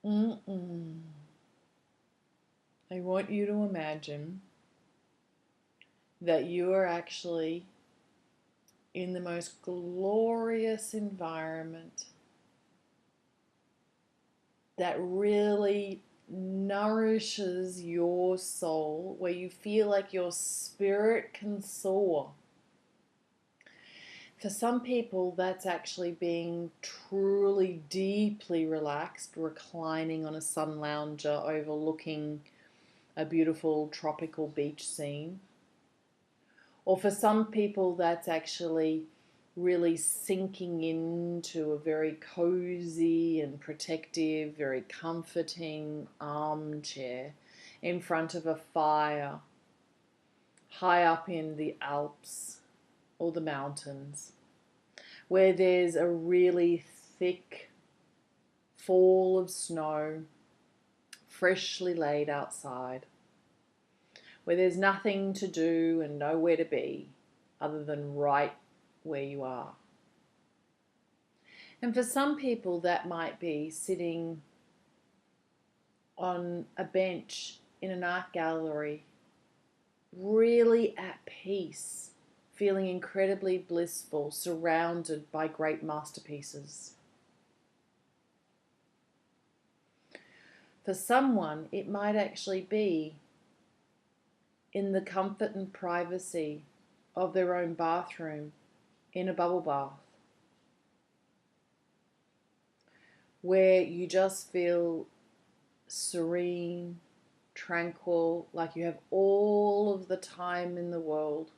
Mm-mm. I want you to imagine that you are actually in the most glorious environment that really nourishes your soul, where you feel like your spirit can soar. For some people, that's actually being truly deeply relaxed, reclining on a sun lounger overlooking a beautiful tropical beach scene. Or for some people, that's actually really sinking into a very cozy and protective, very comforting armchair in front of a fire high up in the Alps or the mountains, where there's a really thick fall of snow freshly laid outside, where there's nothing to do and nowhere to be other than right where you are. And for some people, that might be sitting on a bench in an art gallery, really at peace, feeling incredibly blissful, surrounded by great masterpieces. For someone, it might actually be in the comfort and privacy of their own bathroom in a bubble bath, where you just feel serene, tranquil, like you have all of the time in the world.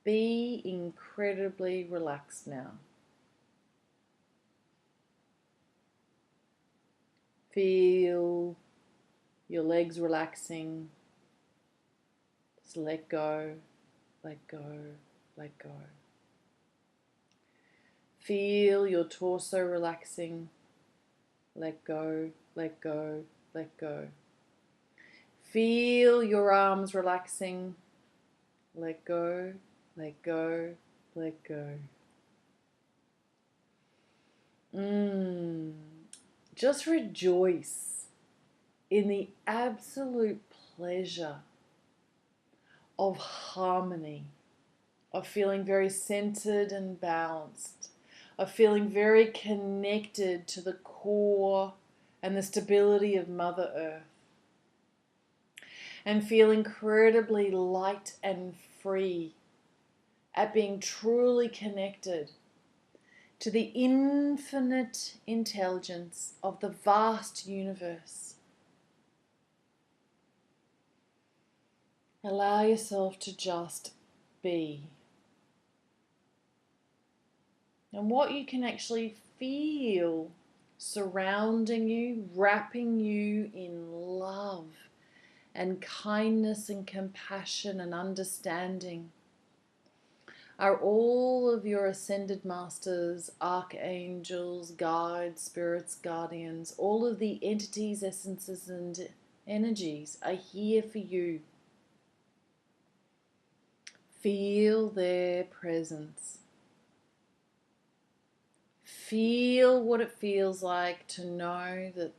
Be incredibly relaxed now. Feel your legs relaxing. Just let go, let go, let go. Feel your torso relaxing. Let go, let go, let go. Feel your arms relaxing. Let go, let go, let go. Just rejoice in the absolute pleasure of harmony, of feeling very centered and balanced, of feeling very connected to the core and the stability of Mother Earth, and feel incredibly light and free at being truly connected to the infinite intelligence of the vast universe. Allow yourself to just be. And what you can actually feel surrounding you, wrapping you in love and kindness and compassion and understanding, are all of your ascended masters, archangels, guides, spirits, guardians. All of the entities, essences, and energies are here for you. Feel their presence. Feel what it feels like to know that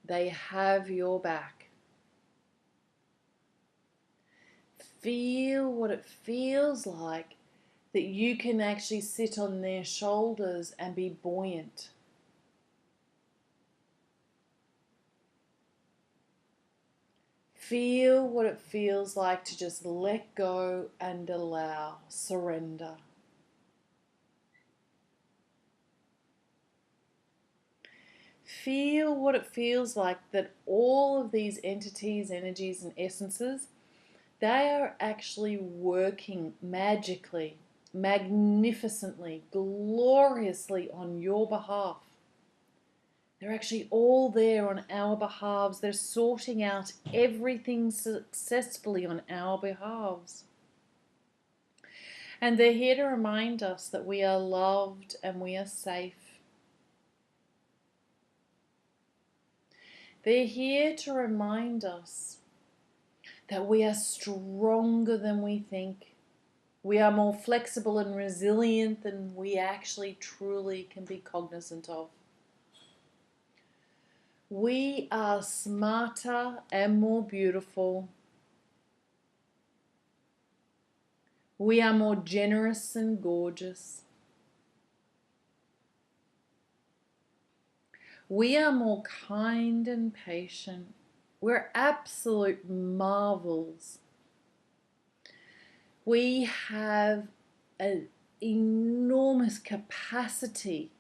they have your back. Feel what it feels like that you can actually sit on their shoulders and be buoyant. Feel what it feels like to just let go and allow, surrender. Feel what it feels like that all of these entities, energies, and essences, they are actually working magically, magnificently, gloriously on your behalf. They're actually all there on our behalves. They're sorting out everything successfully on our behalves. And they're here to remind us that we are loved and we are safe. They're here to remind us that we are stronger than we think. We are more flexible and resilient than we actually truly can be cognizant of. We are smarter and more beautiful. We are more generous and gorgeous. We are more kind and patient. We're absolute marvels. We have an enormous capacity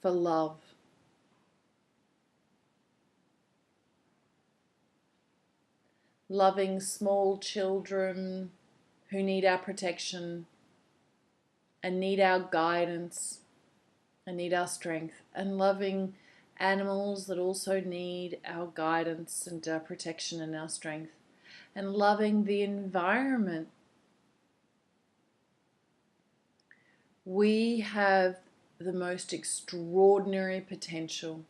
for love. Loving small children who need our protection and need our guidance and need our strength, and loving animals that also need our guidance and our protection and our strength, and loving the environment. We have the most extraordinary potential.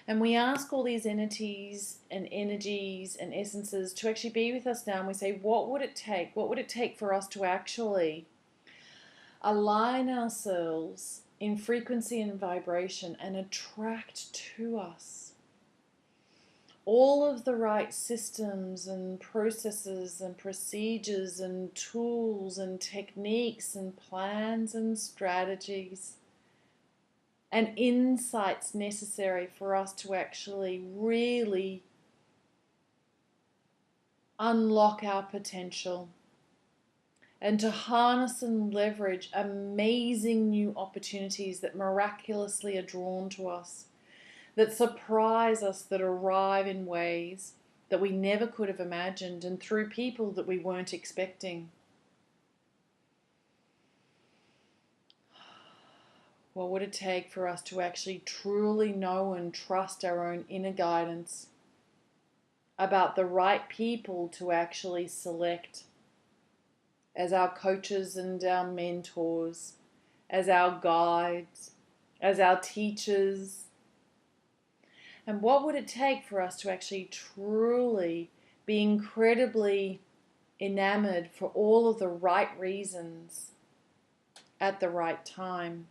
And we ask all these entities and energies and essences to actually be with us now. And we say, what would it take? What would it take for us to actually align ourselves in frequency and vibration and attract to us all of the right systems and processes and procedures and tools and techniques and plans and strategies and insights necessary for us to actually really unlock our potential and to harness and leverage amazing new opportunities that miraculously are drawn to us, that surprise us, that arrive in ways that we never could have imagined and through people that we weren't expecting. What would it take for us to actually truly know and trust our own inner guidance about the right people to actually select as our coaches and our mentors, as our guides, as our teachers? And what would it take for us to actually truly be incredibly enamored for all of the right reasons at the right time?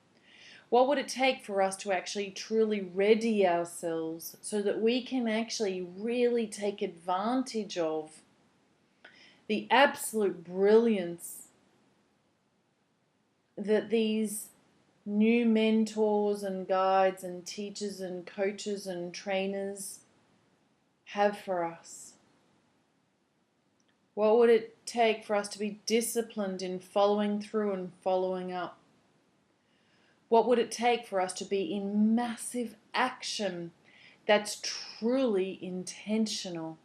What would it take for us to actually truly ready ourselves so that we can actually really take advantage of the absolute brilliance that these new mentors and guides and teachers and coaches and trainers have for us? What would it take for us to be disciplined in following through and following up? What would it take for us to be in massive action that's truly intentional?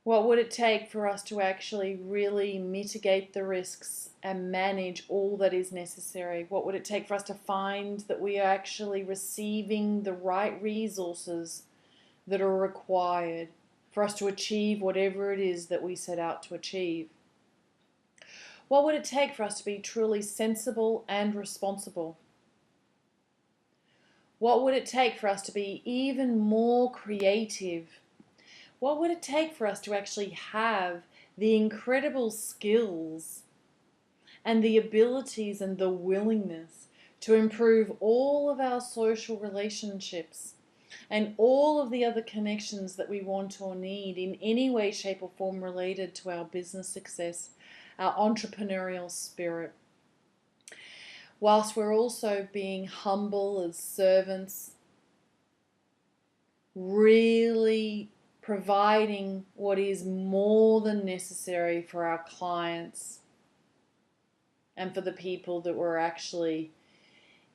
What would it take for us to actually really mitigate the risks and manage all that is necessary? What would it take for us to find that we are actually receiving the right resources that are required for us to achieve whatever it is that we set out to achieve? What would it take for us to be truly sensible and responsible? What would it take for us to be even more creative? What would it take for us to actually have the incredible skills and the abilities and the willingness to improve all of our social relationships and all of the other connections that we want or need in any way, shape, or form related to our business success, our entrepreneurial spirit, whilst we're also being humble as servants, really providing what is more than necessary for our clients and for the people that we're actually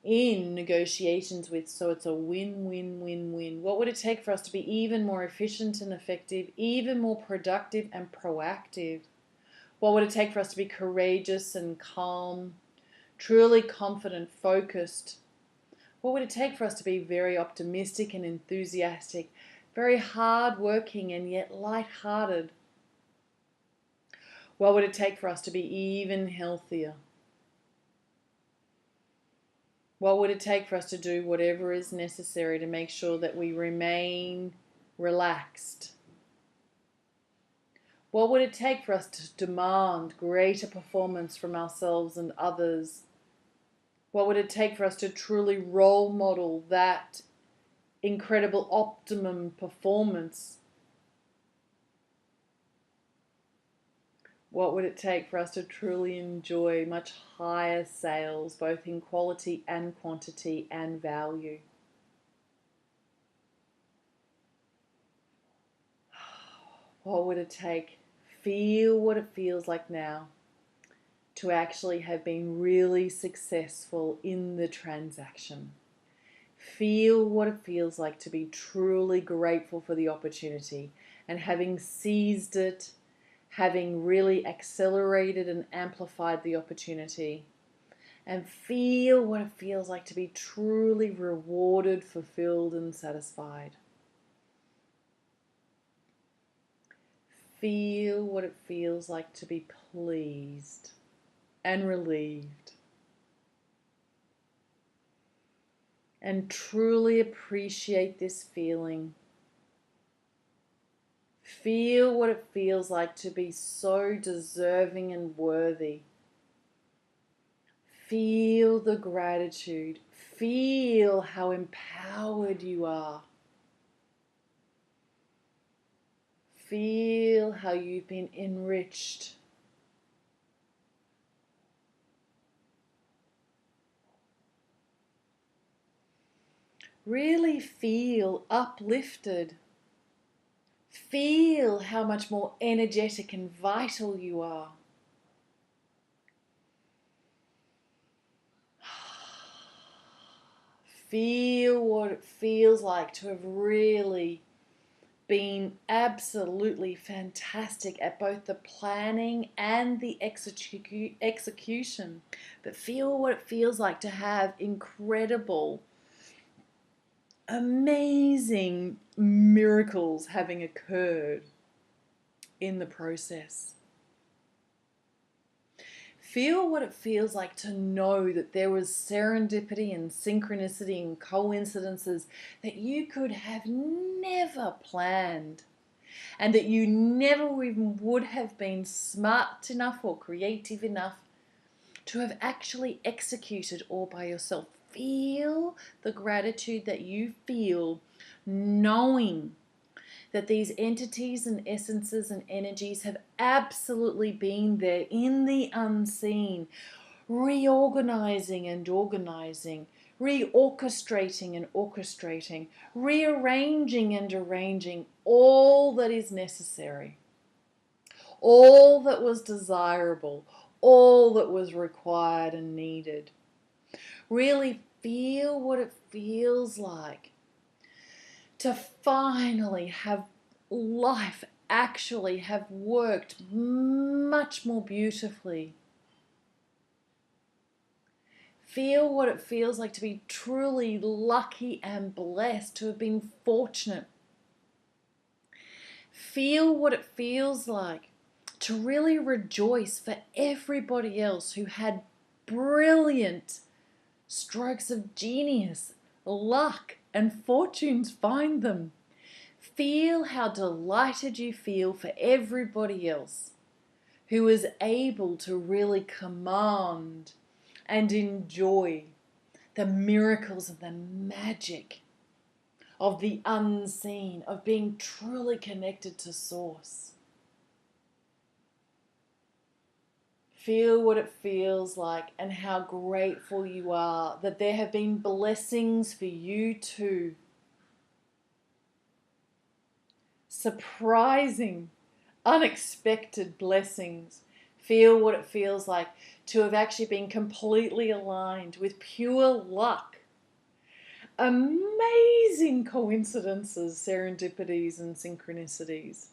in negotiations with, so it's a win-win-win-win. What would it take for us to be even more efficient and effective, even more productive and proactive? What would it take for us to be courageous and calm, truly confident, focused? What would it take for us to be very optimistic and enthusiastic, very hard-working and yet light-hearted? What would it take for us to be even healthier? What would it take for us to do whatever is necessary to make sure that we remain relaxed? What would it take for us to demand greater performance from ourselves and others? What would it take for us to truly role model that incredible optimum performance? What would it take for us to truly enjoy much higher sales, both in quality and quantity and value? What would it take? Feel what it feels like now to actually have been really successful in the transaction. Feel what it feels like to be truly grateful for the opportunity and having seized it, having really accelerated and amplified the opportunity. And feel what it feels like to be truly rewarded, fulfilled, and satisfied. Feel what it feels like to be pleased and relieved. And truly appreciate this feeling. Feel what it feels like to be so deserving and worthy. Feel the gratitude. Feel how empowered you are. Feel how you've been enriched. Really feel uplifted. Feel how much more energetic and vital you are. Feel what it feels like to have really been absolutely fantastic at both the planning and the execution. But feel what it feels like to have incredible, amazing miracles having occurred in the process. Feel what it feels like to know that there was serendipity and synchronicity and coincidences that you could have never planned, and that you never even would have been smart enough or creative enough to have actually executed all by yourself. Feel the gratitude that you feel knowing that these entities and essences and energies have absolutely been there in the unseen, reorganizing and organizing, reorchestrating and orchestrating, rearranging and arranging all that is necessary, all that was desirable, all that was required and needed. Really feel what it feels like to finally have life actually have worked much more beautifully. Feel what it feels like to be truly lucky and blessed, to have been fortunate. Feel what it feels like to really rejoice for everybody else who had brilliant strokes of genius, luck, and fortunes find them. Feel how delighted you feel for everybody else who is able to really command and enjoy the miracles and the magic of the unseen, of being truly connected to Source. Feel what it feels like and how grateful you are that there have been blessings for you too. Surprising, unexpected blessings. Feel what it feels like to have actually been completely aligned with pure luck. Amazing coincidences, serendipities, and synchronicities.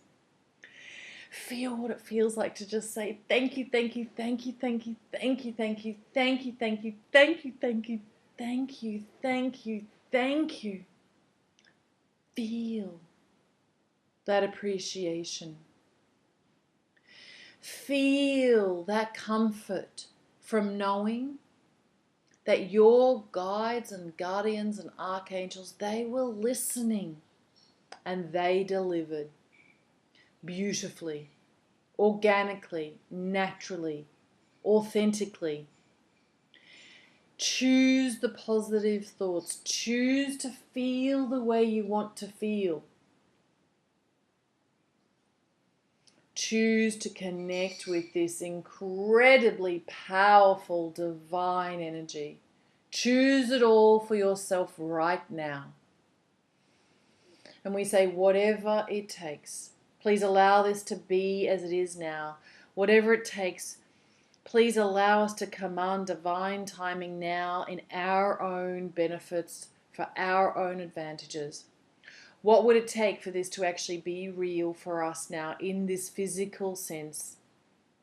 Feel what it feels like to just say thank you, thank you, thank you, thank you, thank you, thank you, thank you, thank you, thank you, thank you, thank you, thank you, thank you. Feel that appreciation. Feel that comfort from knowing that your guides and guardians and archangels, they were listening and they delivered beautifully, organically, naturally, authentically. Choose the positive thoughts. Choose to feel the way you want to feel. Choose to connect with this incredibly powerful divine energy. Choose it all for yourself right now. And we say, whatever it takes, please allow this to be as it is now. Whatever it takes, please allow us to command divine timing now in our own benefits, for our own advantages. What would it take for this to actually be real for us now in this physical sense,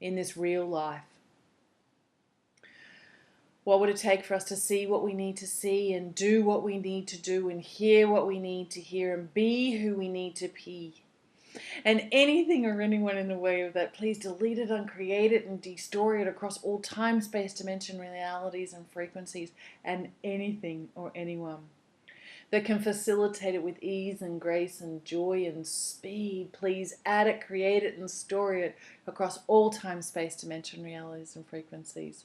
in this real life? What would it take for us to see what we need to see and do what we need to do and hear what we need to hear and be who we need to be? And anything or anyone in the way of that, please delete it, uncreate it, and destroy it across all time, space, dimension, realities, and frequencies, and anything or anyone that can facilitate it with ease and grace and joy and speed. Please add it, create it, and store it across all time, space, dimension, realities, and frequencies.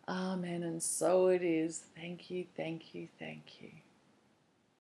Amen. And so it is. Thank you, thank you, thank you.